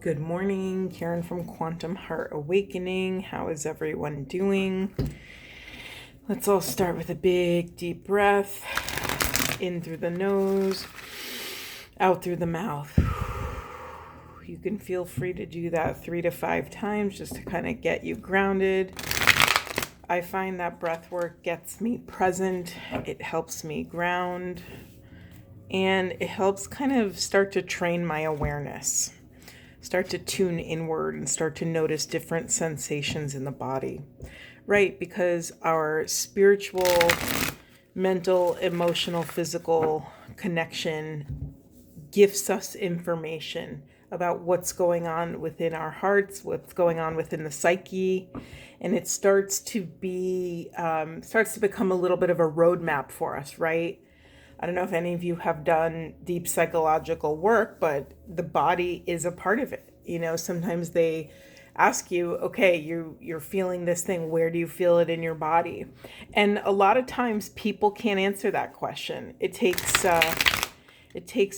Good morning, Karen from Quantum Heart Awakening. How is everyone doing? Let's all start with a big deep breath. In through the nose, out through the mouth. You can feel free to do that 3 to 5 times just to kind of get you grounded. I find that breath work gets me present. It helps me ground. And it helps kind of start to train my awareness. Start to tune inward and start to notice different sensations in the body, right? Because our spiritual, mental, emotional, physical connection gifts us information about what's going on within our hearts, what's going on within the psyche, and it starts to become a little bit of a roadmap for us, right? I don't know if any of you have done deep psychological work, but the body is a part of it. You know, sometimes they ask you, okay, you're feeling this thing. Where do you feel it in your body? And a lot of times people can't answer that question. It takes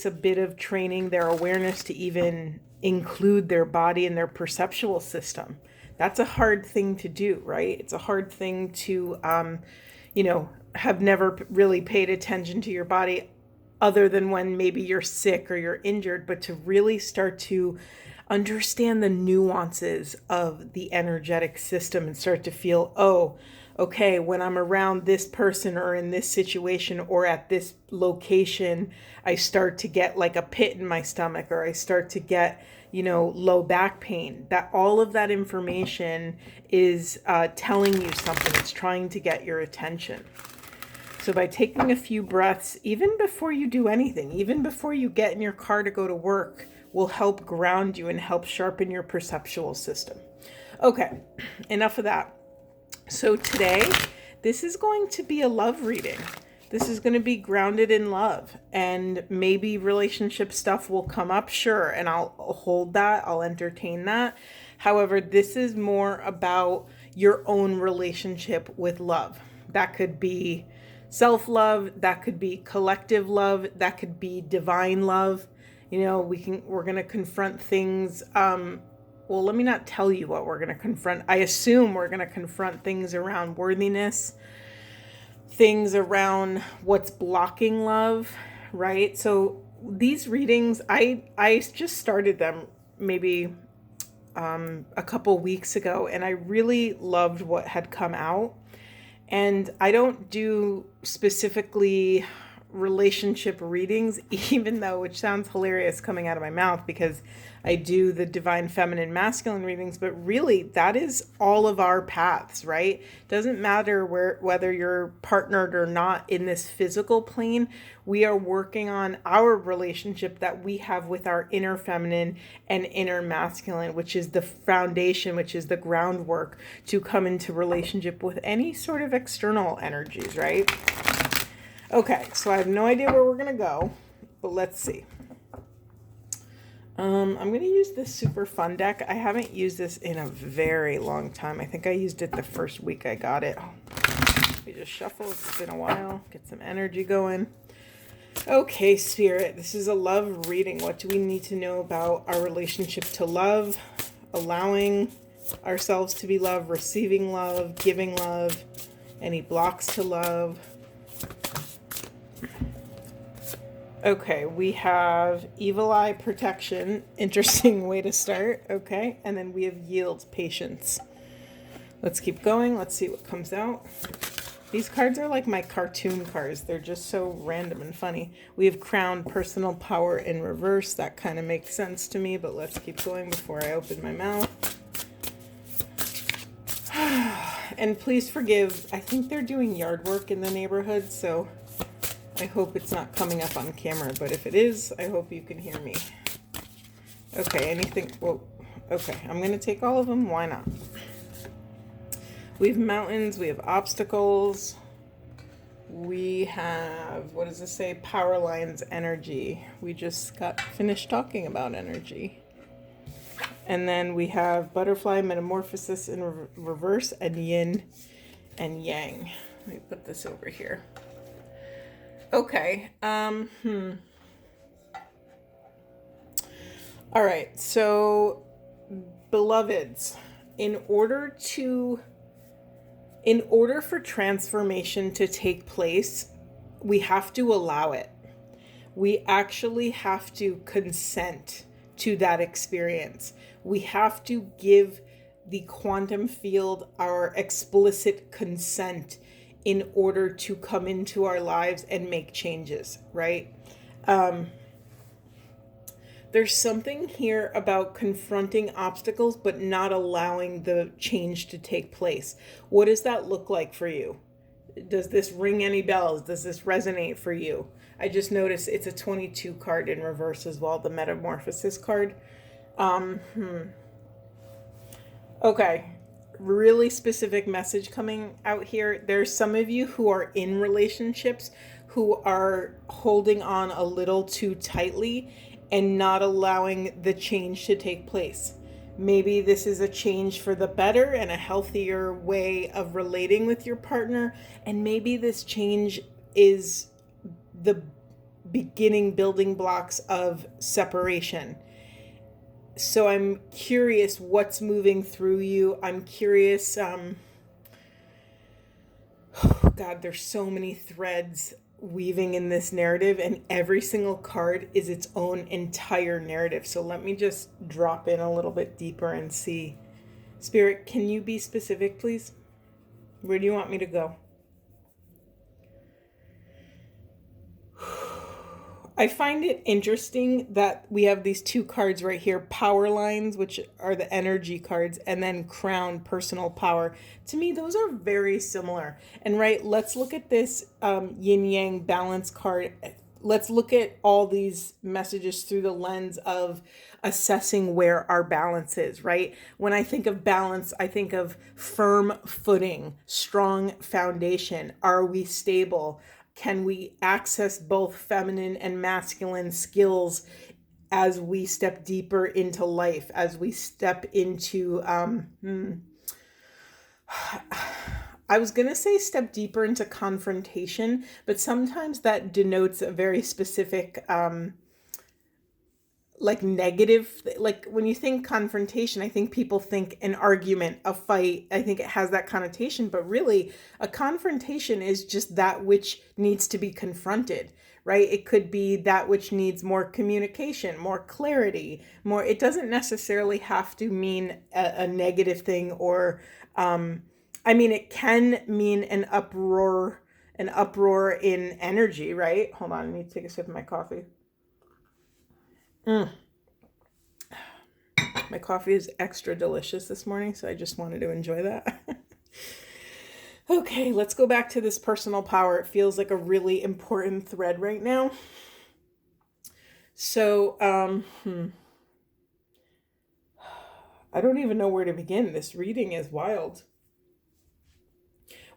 a bit of training their awareness to even include their body in their perceptual system. That's a hard thing to do, right? It's a hard thing to, have never really paid attention to your body other than when maybe you're sick or you're injured, but to really start to understand the nuances of the energetic system and start to feel, oh, okay, when I'm around this person or in this situation or at this location, I start to get like a pit in my stomach, or I start to get, low back pain. That all of that information is telling you something. It's trying to get your attention. So by taking a few breaths, even before you do anything, even before you get in your car to go to work, will help ground you and help sharpen your perceptual system. Okay, enough of that. So today, this is going to be a love reading. This is going to be grounded in love, and maybe relationship stuff will come up, sure, and I'll hold that, I'll entertain that. However, this is more about your own relationship with love. That could be self-love, that could be collective love, that could be divine love. We're going to confront things. Well, let me not tell you what we're going to confront. I assume we're going to confront things around worthiness, things around what's blocking love, right? So these readings, I just started them maybe a couple weeks ago, and I really loved what had come out. And I don't do specifically relationship readings, even though, which sounds hilarious coming out of my mouth, because I do the divine feminine masculine readings, but really that is all of our paths, right? Doesn't matter whether you're partnered or not in this physical plane. We are working on our relationship that we have with our inner feminine and inner masculine, which is the foundation, which is the groundwork to come into relationship with any sort of external energies, right? Okay, so I have no idea where we're going to go, but let's see. I'm going to use this super fun deck. I haven't used this in a very long time. I think I used it the first week I got it. We just shuffle. It's been a while. Get some energy going. Okay, Spirit, this is a love reading. What do we need to know about our relationship to love, allowing ourselves to be loved, receiving love, giving love, any blocks to love? Okay, we have Evil Eye Protection. Interesting way to start. Okay, and then we have Yield, Patience. Let's keep going. Let's see what comes out. These cards are like my cartoon cards. They're just so random and funny. We have Crown, Personal Power in reverse. That kind of makes sense to me, but let's keep going before I open my mouth. And please forgive, I think they're doing yard work in the neighborhood, so I hope it's not coming up on camera, but if it is, I hope you can hear me. Okay, okay, I'm going to take all of them. Why not? We have mountains, we have obstacles, we have, what does this say? Power lines, energy. We just got finished talking about energy. And then we have butterfly, metamorphosis in reverse, and yin and yang. Let me put this over here. Okay. All right. So, beloveds, in order to in order for transformation to take place, we have to allow it. We actually have to consent to that experience. We have to give the quantum field our explicit consent in order to come into our lives and make changes, right? There's something here about confronting obstacles but not allowing the change to take place. What does that look like for you? Does this ring any bells? Does this resonate for you? I just noticed it's a 22 card in reverse as well, the Metamorphosis card. Okay. Really specific message coming out here. There's some of you who are in relationships who are holding on a little too tightly and not allowing the change to take place. Maybe this is a change for the better and a healthier way of relating with your partner. And maybe this change is the beginning building blocks of separation. So I'm curious what's moving through you. I'm curious. God, there's so many threads weaving in this narrative, and every single card is its own entire narrative. So let me just drop in a little bit deeper and see. Spirit, can you be specific, please? Where do you want me to go? I find it interesting that we have these two cards right here, power lines, which are the energy cards, and then crown, personal power. To me, those are very similar. And right, let's look at this yin yang balance card. Let's look at all these messages through the lens of assessing where our balance is, right? When I think of balance, I think of firm footing, strong foundation. Are we stable? Can we access both feminine and masculine skills as we step deeper into life, as we step into, I was going to say step deeper into confrontation, but sometimes that denotes a very specific, like negative, like when you think confrontation, I think people think an argument, a fight. I think it has that connotation, but really a confrontation is just that which needs to be confronted, right? It could be that which needs more communication, more clarity, more. It doesn't necessarily have to mean a negative thing, or I mean, it can mean an uproar in energy, right? Hold on, I need to take a sip of my coffee. My coffee is extra delicious this morning, so I just wanted to enjoy that. Okay, let's go back to this personal power. It feels like a really important thread right now. So, I don't even know where to begin. This reading is wild.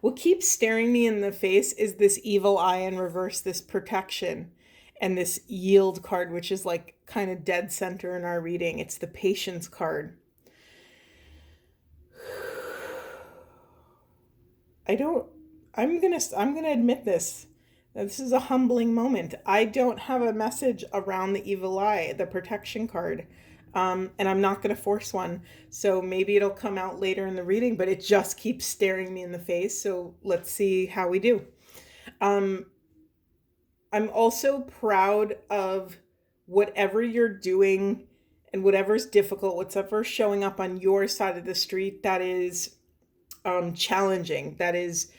What keeps staring me in the face is this evil eye in reverse, this protection, and this yield card, which is like kind of dead center in our reading. It's the patience card. I'm gonna admit this. This is a humbling moment. I don't have a message around the evil eye, the protection card. And I'm not going to force one. So maybe it'll come out later in the reading, but it just keeps staring me in the face. So let's see how we do. I'm also proud of whatever you're doing and whatever's difficult, whatever's showing up on your side of the street that is challenging, that is,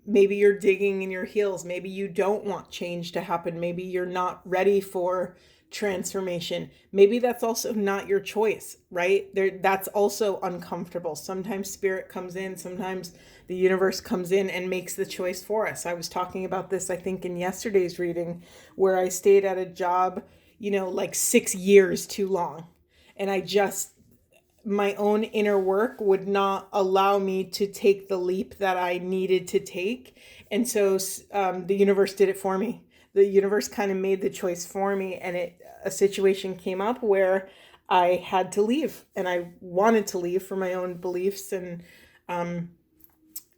maybe you're digging in your heels. Maybe you don't want change to happen. Maybe you're not ready for transformation. Maybe that's also not your choice, right? That's also uncomfortable. Sometimes spirit comes in, sometimes the universe comes in and makes the choice for us. I was talking about this, I think, in yesterday's reading, where I stayed at a job, like 6 years too long. And my own inner work would not allow me to take the leap that I needed to take. And so the universe did it for me. The universe kind of made the choice for me. And a situation came up where I had to leave, and I wanted to leave for my own beliefs, and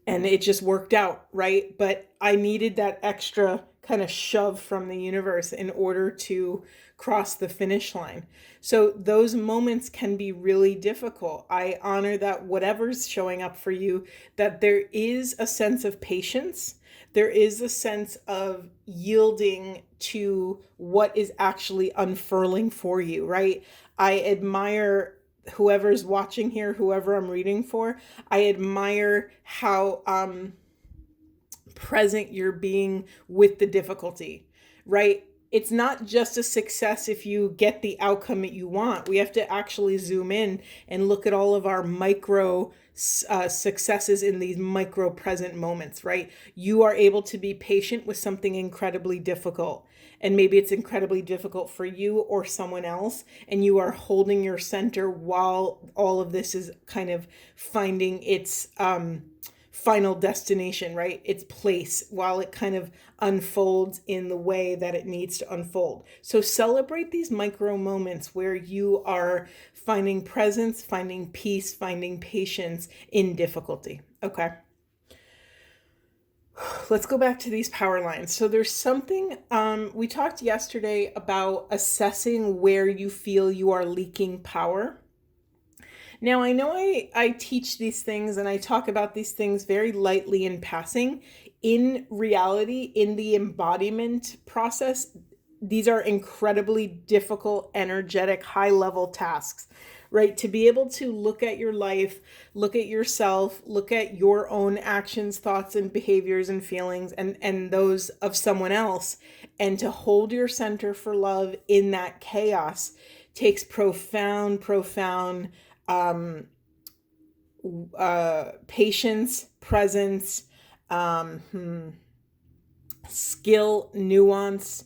it just worked out, right? But I needed that extra kind of shove from the universe in order to cross the finish line. So those moments can be really difficult. I honor that whatever's showing up for you, that there is a sense of patience. There is a sense of yielding to what is actually unfurling for you, right? I admire whoever's watching here, whoever I'm reading for. I admire how present you're being with the difficulty, right? It's not just a success if you get the outcome that you want. We have to actually zoom in and look at all of our micro successes in these micro present moments, right? You are able to be patient with something incredibly difficult. And maybe it's incredibly difficult for you or someone else, and you are holding your center while all of this is kind of finding its final destination, right? Its place while it kind of unfolds in the way that it needs to unfold. So celebrate these micro moments where you are finding presence, finding peace, finding patience in difficulty. Okay. Let's go back to these power lines. So there's something, we talked yesterday about assessing where you feel you are leaking power. Now, I know I teach these things and I talk about these things very lightly in passing. In reality, in the embodiment process, these are incredibly difficult, energetic, high-level tasks, right? To be able to look at your life, look at yourself, look at your own actions, thoughts, and behaviors and feelings and those of someone else, and to hold your center for love in that chaos takes profound patience, presence, skill, nuance,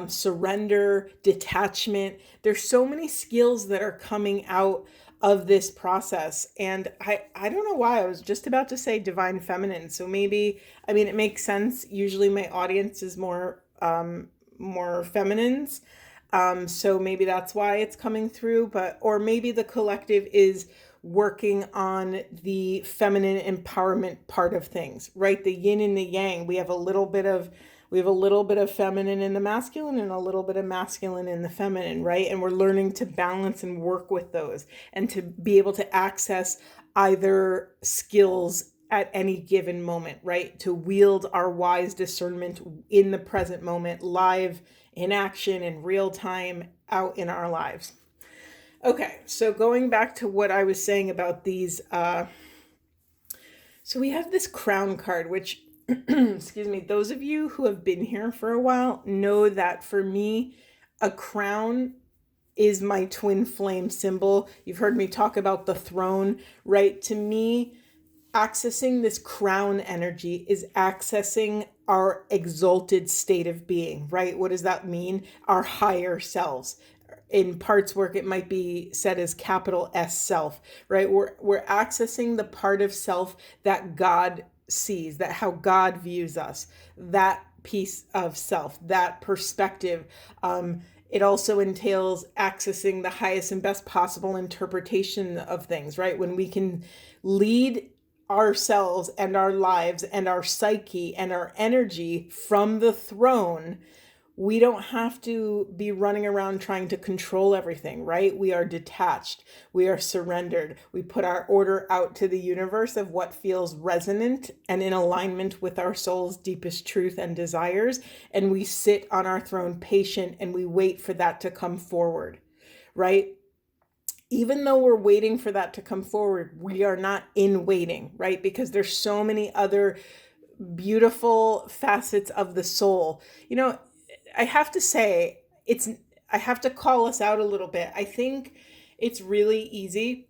surrender, detachment. There's so many skills that are coming out of this process. And I don't know why I was just about to say divine feminine. So maybe, I mean, it makes sense. Usually my audience is more feminines. So maybe that's why it's coming through, or maybe the collective is working on the feminine empowerment part of things, right? The yin and the yang. We have a little bit of feminine in the masculine and a little bit of masculine in the feminine, right? And we're learning to balance and work with those and to be able to access either skills at any given moment, right? To wield our wise discernment in the present moment, live in action, in real time, out in our lives. Okay, so going back to what I was saying about these, so we have this crown card, which, excuse me, those of you who have been here for a while know that for me, a crown is my twin flame symbol. You've heard me talk about the throne, right? To me, accessing this crown energy is accessing our exalted state of being, right? What does that mean? Our higher selves. In parts work, it might be said as capital S self, right? We're accessing the part of self that God sees, that how God views us, that piece of self, that perspective. It also entails accessing the highest and best possible interpretation of things, right? When we can lead ourselves and our lives and our psyche and our energy from the throne, we don't have to be running around trying to control everything, right? We are detached. We are surrendered. We put our order out to the universe of what feels resonant and in alignment with our soul's deepest truth and desires. And we sit on our throne patient and we wait for that to come forward, right? Even though we're waiting for that to come forward, we are not in waiting, right? Because there's so many other beautiful facets of the soul. You know, I have to say, I have to call us out a little bit. I think it's really easy.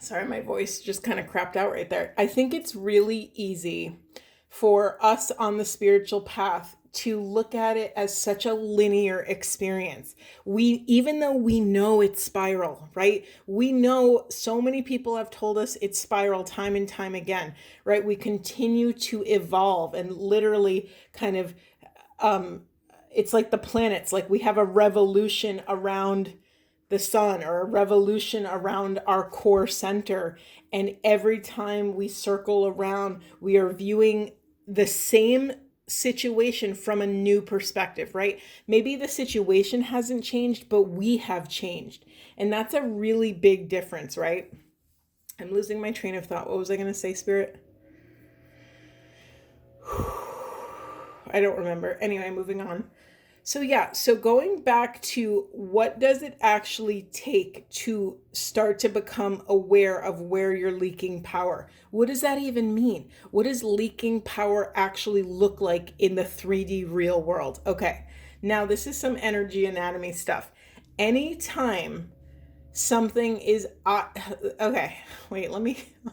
Sorry, my voice just kind of crapped out right there. I think it's really easy for us on the spiritual path to look at it as such a linear experience. Even though we know it's spiral, right? We know so many people have told us it's spiral time and time again, right? We continue to evolve and literally kind of, it's like the planets, like we have a revolution around the sun or a revolution around our core center. And every time we circle around, we are viewing the same situation from a new perspective, right? Maybe the situation hasn't changed, but we have changed. And that's a really big difference, right? I'm losing my train of thought. What was I going to say, Spirit? I don't remember. Anyway, moving on. So yeah, so going back to what does it actually take to start to become aware of where you're leaking power? What does that even mean? What does leaking power actually look like in the 3D real world? Okay, now this is some energy anatomy stuff. Anytime something is, okay, wait,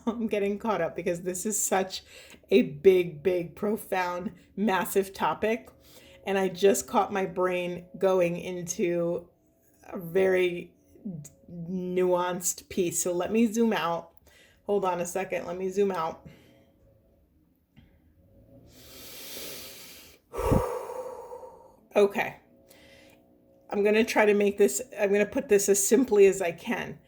I'm getting caught up because this is such a big, profound, massive topic. And I just caught my brain going into a very nuanced piece. So let me zoom out. Hold on a second. Let me zoom out. Okay. I'm going to try to make this, I'm going to put this as simply as I can.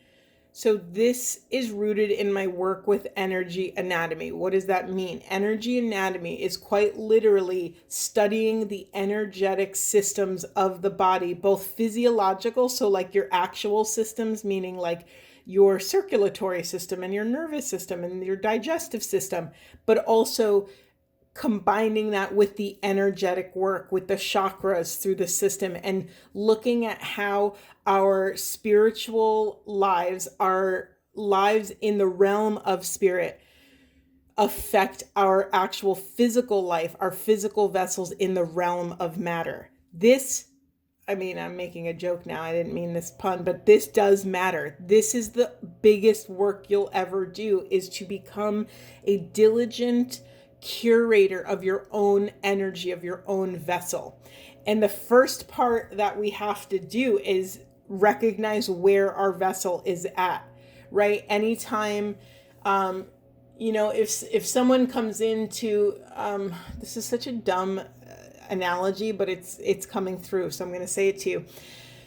So this is rooted in my work with energy anatomy. What does that mean? Energy anatomy is quite literally studying the energetic systems of the body, both physiological, so like your actual systems, meaning like your circulatory system and your nervous system and your digestive system, but also combining that with the energetic work, with the chakras through the system, and looking at how our spiritual lives, our lives in the realm of spirit, affect our actual physical life, our physical vessels in the realm of matter. This, I mean, I'm making a joke now. I didn't mean this pun, but this does matter. This is the biggest work you'll ever do, is to become a diligent curator of your own energy, of your own vessel. And the first part that we have to do is recognize where our vessel is at, right? Anytime, if someone comes into, this is such a dumb analogy, but it's coming through, so I'm going to say it to you.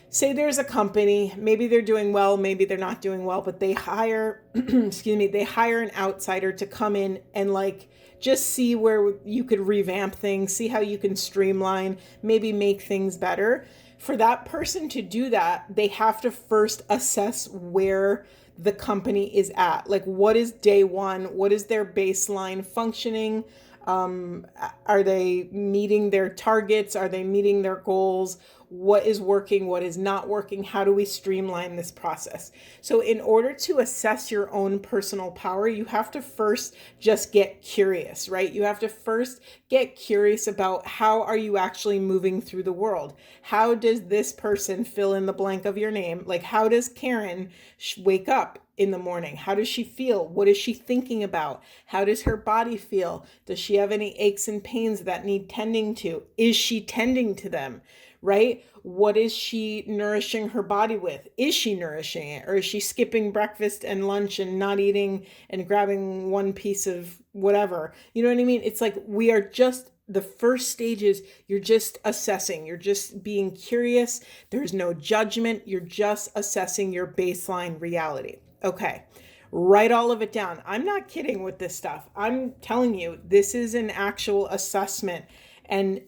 Say there's a company, maybe they're doing well, maybe they're not doing well, but they hire, they hire an outsider to come in and like just see where you could revamp things, see how you can streamline, maybe make things better. For that person to do that, they have to first assess where the company is at. Like, what is day one? What is their baseline functioning? Are they meeting their targets? Are they meeting their goals? What is working? What is not working? How do we streamline this process? So in order to assess your own personal power, you have to first just get curious, right? You have to first get curious about how are you actually moving through the world? How does this person fill in the blank of your name? Like, how does Karen wake up in the morning? How does she feel? What is she thinking about? How does her body feel? Does she have any aches and pains that need tending to? Is she tending to them? Right? What is she nourishing her body with? Is she nourishing it? Or is she skipping breakfast and lunch and not eating and grabbing one piece of whatever? You know what I mean? It's like we are just, the first stages, you're just assessing. You're just being curious. There's no judgment. You're just assessing your baseline reality. Okay. Write all of it down. I'm not kidding with this stuff. I'm telling you, this is an actual assessment. And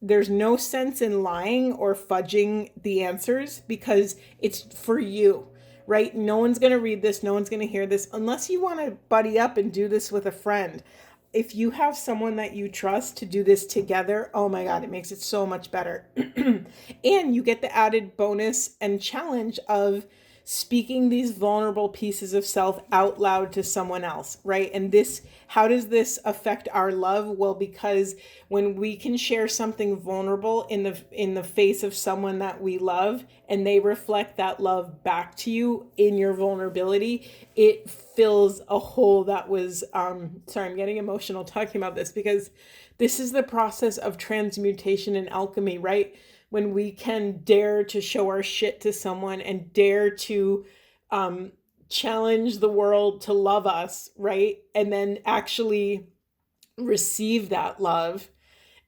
there's no sense in lying or fudging the answers because it's for you, right? No one's going to read this. No one's going to hear this unless you want to buddy up and do this with a friend. If you have someone that you trust to do this together, oh my God, it makes it so much better. And you get the added bonus and challenge of speaking these vulnerable pieces of self out loud to someone else, right? And this, how does this affect our love? Well, because when we can share something vulnerable in the face of someone that we love, and they reflect that love back to you in your vulnerability, it fills a hole that was, sorry, I'm getting emotional talking about this because this is the process of transmutation and alchemy, right? When we can dare to show our shit to someone and dare to challenge the world to love us, right? And then actually receive that love,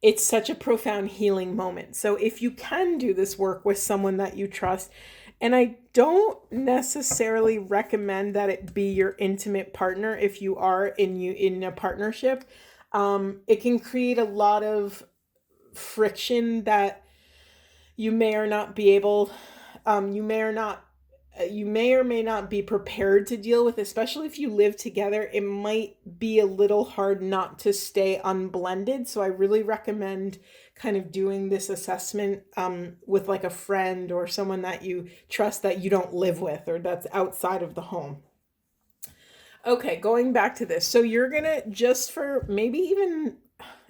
it's such a profound healing moment. So if you can do this work with someone that you trust, and I don't necessarily recommend that it be your intimate partner if you are in a partnership, it can create a lot of friction that you may or not be able, you may or may not be prepared to deal with, especially if you live together. It might be a little hard not to stay unblended. So I really recommend kind of doing this assessment with like a friend or someone that you trust that you don't live with or that's outside of the home. Okay, going back to this. So you're going to, just for maybe even,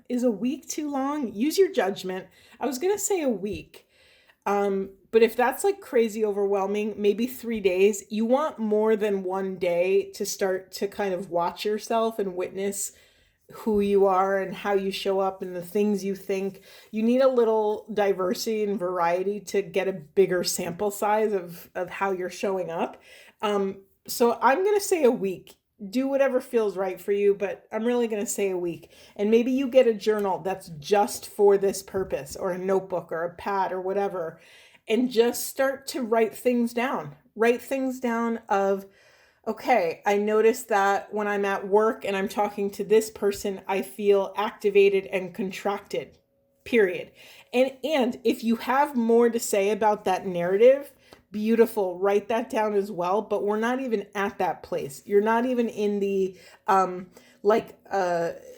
is a week too long? Use your judgment. I was going to say a week. But if that's like crazy overwhelming, maybe 3 days. You want more than one day to start to kind of watch yourself and witness who you are and how you show up and the things you think. You need a little diversity and variety to get a bigger sample size of how you're showing up. So I'm going to say a week. Do whatever feels right for you, but I'm really going to say a week. And maybe you get a journal that's just for this purpose, or a notebook or a pad or whatever, and just start to write things down. Write things down of, okay, I noticed that when I'm at work and I'm talking to this person, I feel activated and contracted, period. And if you have more to say about that narrative, beautiful, write that down as well. But we're not even at that place. You're not even in the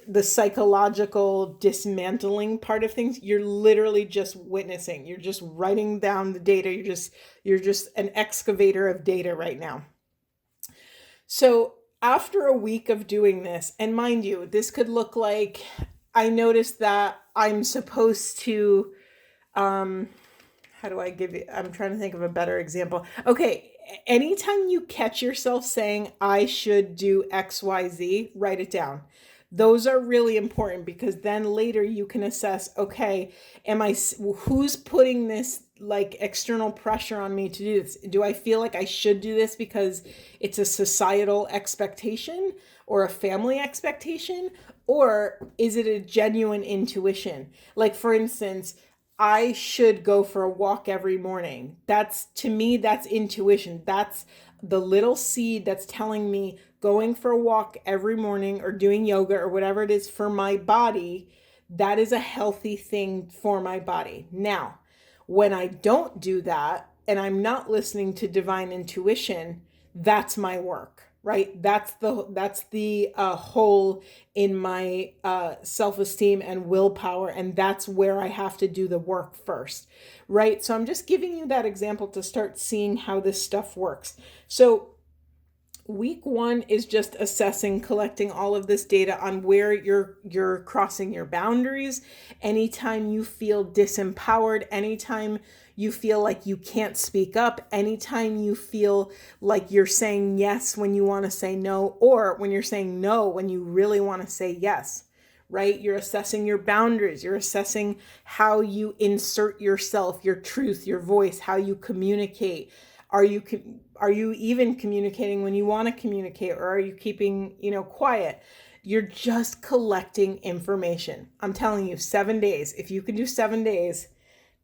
the psychological dismantling part of things. You're literally just witnessing. You're just writing down the data. You're just an excavator of data right now. So after a week of doing this, and mind you, this could look like, I noticed that I'm supposed to, how do I give you, I'm trying to think of a better example. Okay, anytime you catch yourself saying, I should do XYZ, write it down. Those are really important, because then later you can assess, okay, who's putting this like external pressure on me to do this? Do I feel like I should do this because it's a societal expectation or a family expectation? Or is it a genuine intuition? Like, for instance, I should go for a walk every morning. To me, that's intuition. That's the little seed that's telling me going for a walk every morning or doing yoga or whatever it is for my body, that is a healthy thing for my body. Now, when I don't do that and I'm not listening to divine intuition, that's my work, right? That's the hole in my self-esteem and willpower, and that's where I have to do the work first, right? So I'm just giving you that example to start seeing how this stuff works. So week 1 is just assessing, collecting all of this data on where you're crossing your boundaries. Anytime you feel disempowered, anytime you feel like you can't speak up, anytime you feel like you're saying yes when you want to say no, or when you're saying no when you really want to say yes, right? You're assessing your boundaries. You're assessing how you insert yourself, your truth, your voice, how you communicate. Are you even communicating when you want to communicate, or are you keeping, quiet? You're just collecting information. I'm telling you, 7 days. If you can do 7 days,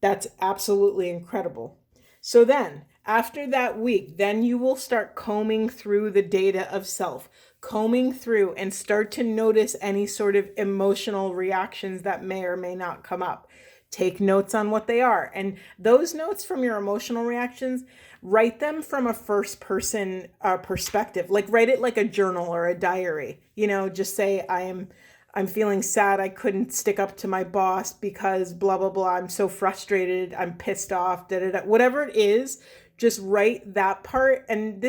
that's absolutely incredible. So then, after that week, then you will start combing through the data of self, combing through and start to notice any sort of emotional reactions that may or may not come up. Take notes on what they are. And those notes from your emotional reactions, write them from a first person perspective. Like, write it like a journal or a diary. Just say, I'm feeling sad. I couldn't stick up to my boss because blah, blah, blah. I'm so frustrated. I'm pissed off, da, da, da. Whatever it is, just write that part. And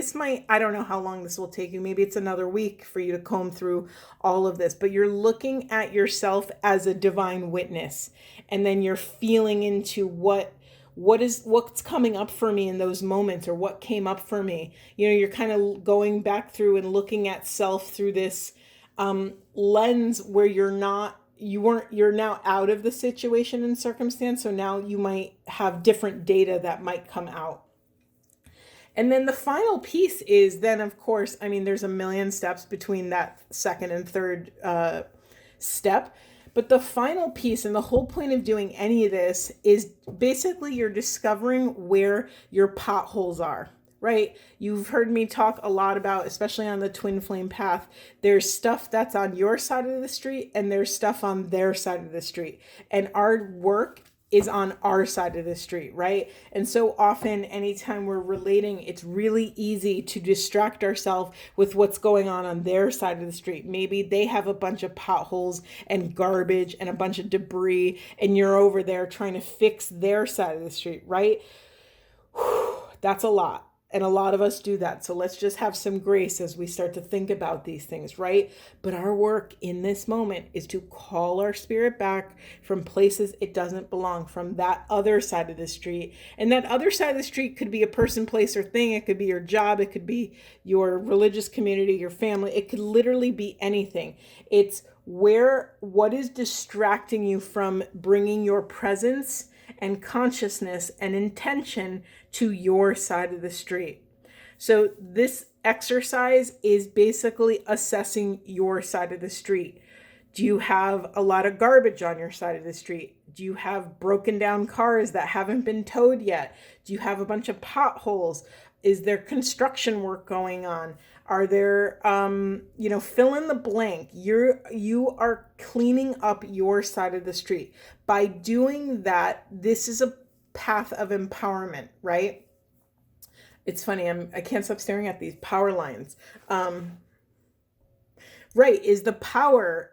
I don't know how long this will take you. Maybe it's another week for you to comb through all of this, but you're looking at yourself as a divine witness. And then you're feeling into what's coming up for me in those moments, or what came up for me. You're kind of going back through and looking at self through this lens where you're now out of the situation and circumstance. So now you might have different data that might come out. And then the final piece is then, of course, there's a million steps between that second and third step. But the final piece, and the whole point of doing any of this, is basically you're discovering where your potholes are. right? You've heard me talk a lot about, especially on the twin flame path, there's stuff that's on your side of the street and there's stuff on their side of the street. And our work is on our side of the street, right? And so often, anytime we're relating, it's really easy to distract ourselves with what's going on their side of the street. Maybe they have a bunch of potholes and garbage and a bunch of debris, and you're over there trying to fix their side of the street, right? That's a lot. And a lot of us do that. So let's just have some grace as we start to think about these things, right? But our work in this moment is to call our spirit back from places it doesn't belong, from that other side of the street. And that other side of the street could be a person, place, or thing. It could be your job. It could be your religious community, your family. It could literally be anything. It's what is distracting you from bringing your presence and consciousness and intention to your side of the street. So this exercise is basically assessing your side of the street. Do you have a lot of garbage on your side of the street? Do you have broken down cars that haven't been towed yet? Do you have a bunch of potholes? Is there construction work going on? Are there, fill in the blank. You are cleaning up your side of the street. By doing that, this is a path of empowerment, right? It's funny. I can't stop staring at these power lines. Right. Is the power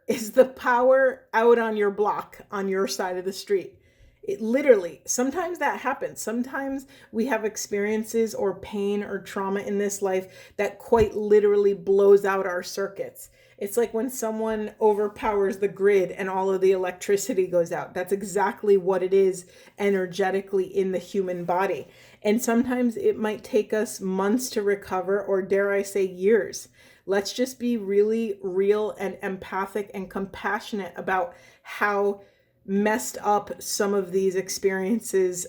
out on your block, on your side of the street? It literally, sometimes that happens. Sometimes we have experiences or pain or trauma in this life that quite literally blows out our circuits. It's like when someone overpowers the grid and all of the electricity goes out. That's exactly what it is energetically in the human body. And sometimes it might take us months to recover, or dare I say years. Let's just be really real and empathic and compassionate about how messed up some of these experiences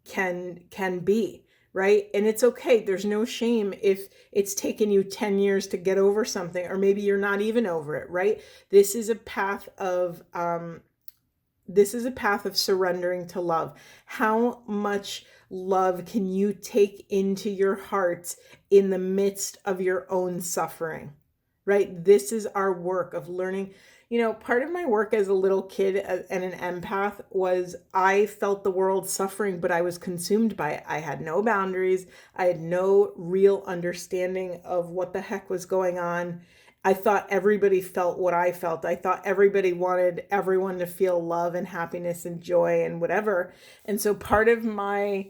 can be, right? And it's okay. There's no shame if it's taken you 10 years to get over something, or maybe you're not even over it, right? This is a path of surrendering to love. How much love can you take into your heart in the midst of your own suffering, right? This is our work of learning. Part of my work as a little kid and an empath was I felt the world suffering, but I was consumed by it. I had no boundaries. I had no real understanding of what the heck was going on. I thought everybody felt what I felt. I thought everybody wanted everyone to feel love and happiness and joy and whatever. And so part of my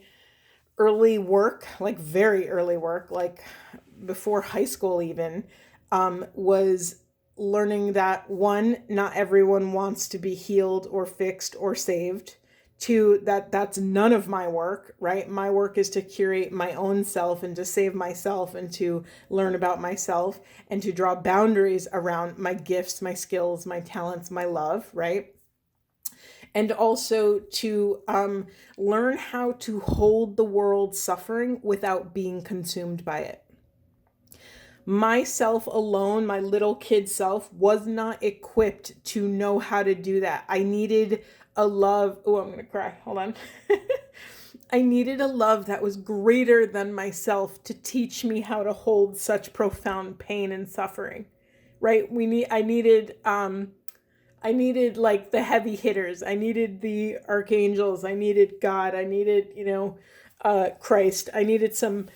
early work, like very early work, like before high school even, was learning that, one, not everyone wants to be healed or fixed or saved. Two, that's none of my work, right? My work is to curate my own self and to save myself and to learn about myself and to draw boundaries around my gifts, my skills, my talents, my love, right? And also to learn how to hold the world suffering without being consumed by it. Myself alone, my little kid self, was not equipped to know how to do that. I needed a love. Oh, I'm going to cry. Hold on. I needed a love that was greater than myself to teach me how to hold such profound pain and suffering, right? I needed like the heavy hitters. I needed the archangels. I needed God. I needed, Christ. I needed some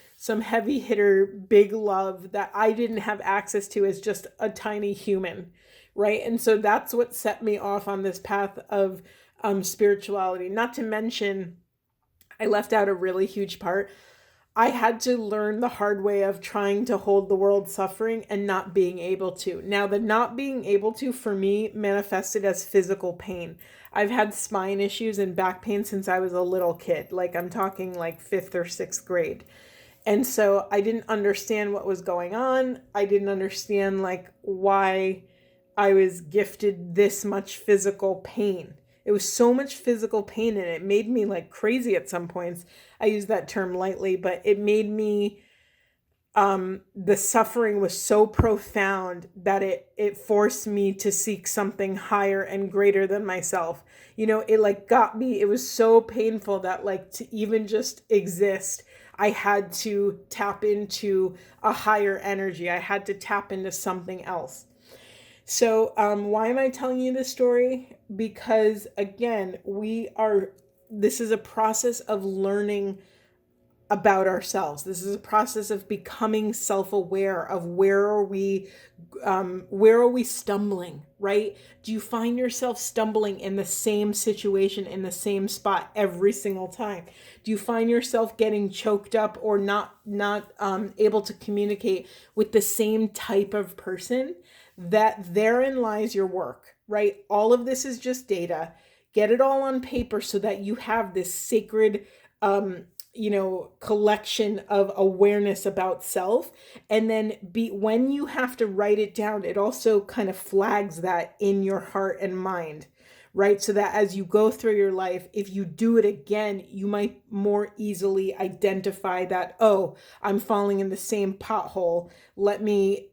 heavy hitter, big love that I didn't have access to as just a tiny human, right? And so that's what set me off on this path of spirituality. Not to mention, I left out a really huge part. I had to learn the hard way of trying to hold the world suffering and not being able to. Now, the not being able to, for me, manifested as physical pain. I've had spine issues and back pain since I was a little kid. Like, I'm talking like 5th or 6th grade. And so I didn't understand what was going on. I didn't understand like why I was gifted this much physical pain. It was so much physical pain, and it made me like crazy at some points. I use that term lightly, but it made me the suffering was so profound that it forced me to seek something higher and greater than myself. It like got me. It was so painful that like to even just exist, I had to tap into a higher energy. I had to tap into something else. So, why am I telling you this story? Because again, this is a process of learning about ourselves. This is a process of becoming self-aware of where are we stumbling, right? Do you find yourself stumbling in the same situation, in the same spot every single time? Do you find yourself getting choked up or not able to communicate with the same type of person? That therein lies your work, right? All of this is just data. Get it all on paper so that you have this sacred collection of awareness about self. And then when you have to write it down, it also kind of flags that in your heart and mind, right? So that as you go through your life, if you do it again, you might more easily identify that, oh, I'm falling in the same pothole. Let me,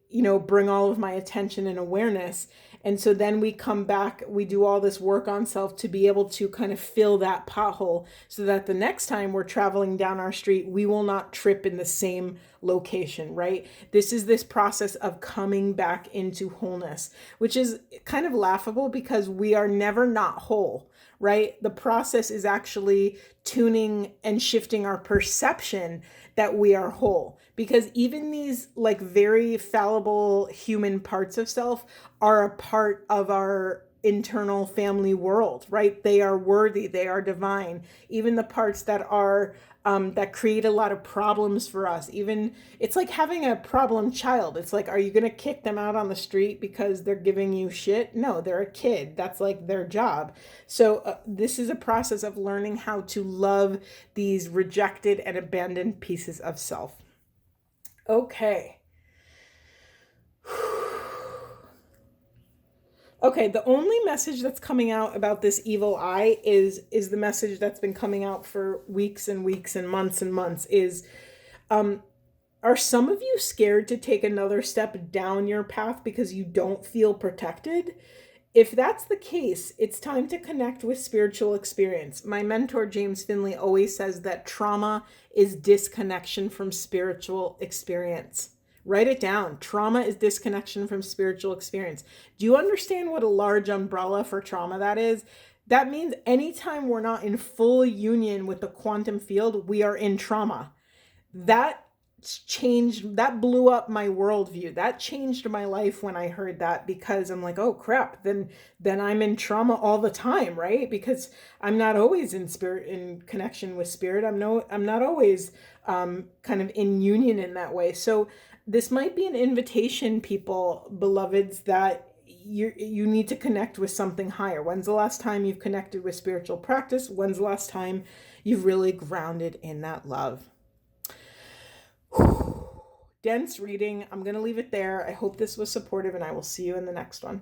bring all of my attention and awareness. And so then we come back, we do all this work on self to be able to kind of fill that pothole so that the next time we're traveling down our street, we will not trip in the same location, right? This is this process of coming back into wholeness, which is kind of laughable because we are never not whole, right? The process is actually tuning and shifting our perception that we are whole, because even these like very fallible human parts of self are a part of our internal family world, right? They are worthy, they are divine. Even the parts that are that create a lot of problems for us. Even it's like having a problem child. It's like, are you going to kick them out on the street because they're giving you shit? No, they're a kid. That's like their job. So this is a process of learning how to love these rejected and abandoned pieces of self. Okay. Okay, the only message that's coming out about this evil eye is the message that's been coming out for weeks and weeks and months is are some of you scared to take another step down your path because you don't feel protected? If that's the case, it's time to connect with spiritual experience. My mentor, James Finley, always says that trauma is disconnection from spiritual experience. Write it down. Trauma is disconnection from spiritual experience. Do you understand what a large umbrella for trauma that is? That means anytime we're not in full union with the quantum field, we are in trauma. That blew up my worldview. That changed my life when I heard that, because I'm like, oh crap, then I'm in trauma all the time, right? Because I'm not always in connection with spirit. I'm not always kind of in union in that way. So this might be an invitation, people, beloveds, that you need to connect with something higher. When's the last time you've connected with spiritual practice? When's the last time you've really grounded in that love? Dense reading. I'm going to leave it there. I hope this was supportive, and I will see you in the next one.